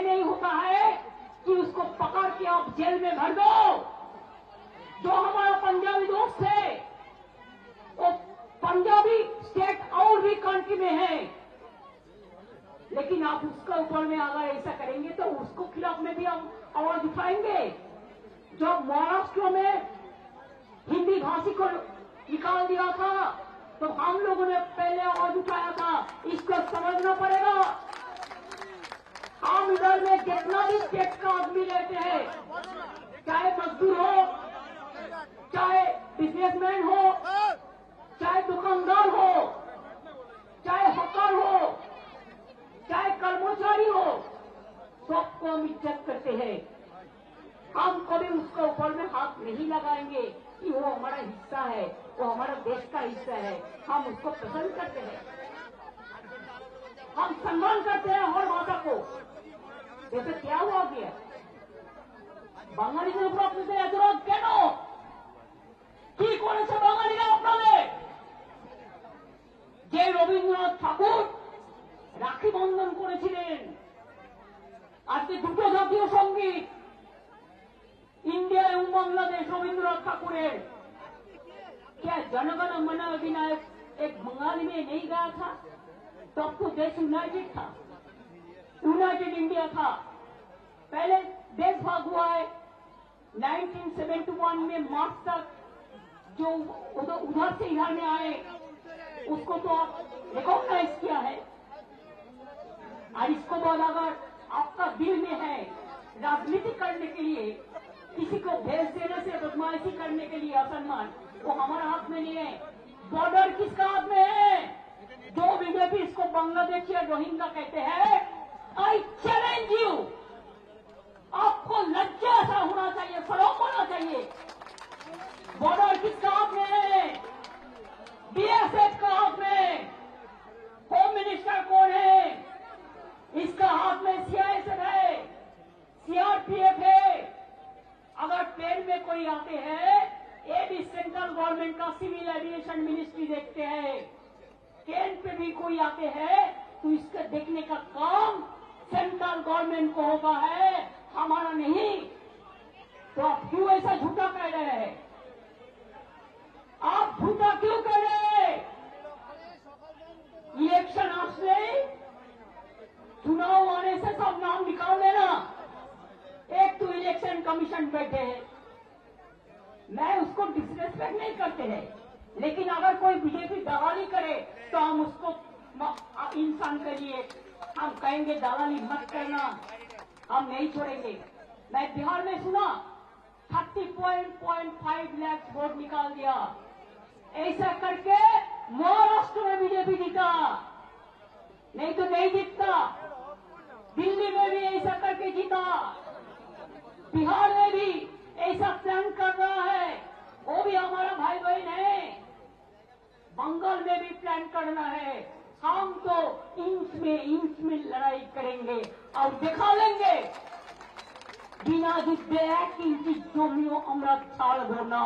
नहीं होता है कि उसको पकड़ के आप जेल में भर दो। जो हमारा पंजाबी दोस्त है वो पंजाबी स्टेट और भी कंट्री में है, लेकिन आप उसके ऊपर में अगर ऐसा करेंगे तो उसको खिलाफ में भी हम आवाज उठाएंगे। जो महाराष्ट्र में हिंदी भाषी को निकाल दिया था तो हम लोगों ने पहले आवाज उठाया था, इसको समझना पड़ेगा। हम इधर में कितना भी स्टेट का आदमी रहते हैं, चाहे मजदूर हो, चाहे बिजनेसमैन हो, चाहे दुकानदार हो, चाहे हकार हो, चाहे कर्मचारी हो, सबको हम इज्जत करते हैं। हम कभी उसके ऊपर में हाथ नहीं लगाएंगे कि वो हमारा हिस्सा है, वो हमारा देश का हिस्सा है। हम उसको पसंद करते हैं, हम सम्मान करते हैं हर भाषा को। जैसे क्या हुआ गया বাঙালিদের উপর আপনাদের এত রাগ কেন? কি করেছে বাঙালিরা আপনাদের? যে রবীন্দ্রনাথ ঠাকুর রাখি বন্ধন করেছিলেন, আজকে দুটো জাতীয় সঙ্গীত इंडिया एवं बांग्लादेश रविन्द्रनाथ ठाकुर, क्या जनगण मन अधिनायक एक बंगाली में नहीं गाया था? तब तो देश यूनाइटेड था, यूनाइटेड इंडिया था। पहले देश भाग हुआ है 1971 में मार्च तक, जो उधर से इधर में आए उसको तो रिकॉग्नाइज किया है। और इसको बाद अगर आपका दिल में है राजनीति करने के लिए, किसी को भेज देने से बदमाशी करने के लिए असम्मान, वो हमारा हाथ में नहीं है। बॉर्डर किसका हाथ में है? जो बीजेपी इसको बांग्लादेश या रोहिंग्या कहते हैं, आई चैलेंज यू, आपको लज्जा ऐसा होना चाहिए, शर्म होना चाहिए। बॉर्डर किसका हाथ में है? बीएसएफ का हाथ में। होम मिनिस्टर कौन है? इसका हाथ में सीआईएसएफ है, सीआरपीएफ है। अगर प्लेन में कोई आते हैं, ये भी सेंट्रल गवर्नमेंट का सिविल एविएशन मिनिस्ट्री देखते हैं। ट्रेन पे भी कोई आते हैं तो इसका देखने का काम सेंट्रल गवर्नमेंट को होता है, हमारा नहीं। तो आप क्यों ऐसा झूठा कह रहे हैं? आप झूठा क्यों कह रहे हैं? इलेक्शन आसले, चुनाव आने से सब नाम निकाल देना। एक तो इलेक्शन कमीशन बैठे हैं, मैं उसको डिसरेस्पेक्ट नहीं करते हैं, लेकिन अगर कोई बीजेपी दलाली करे तो हम उसको इंसान के लिए हम कहेंगे दलाली मत करना, हम नहीं छोड़ेंगे। मैं बिहार में सुना 30.5 लाख वोट निकाल दिया, ऐसा करके महाराष्ट्र में बीजेपी जीता, नहीं तो नहीं जीतता। दिल्ली में भी ऐसा करके जीता, बिहार में भी ऐसा प्लान कर रहा है, वो भी हमारा भाई बहन है। बंगाल में भी प्लान करना है। हम तो इंच में लड़ाई करेंगे और दिखा लेंगे, बिना युद्धे 1 इंच जमिও আমরা ছাড়ব না।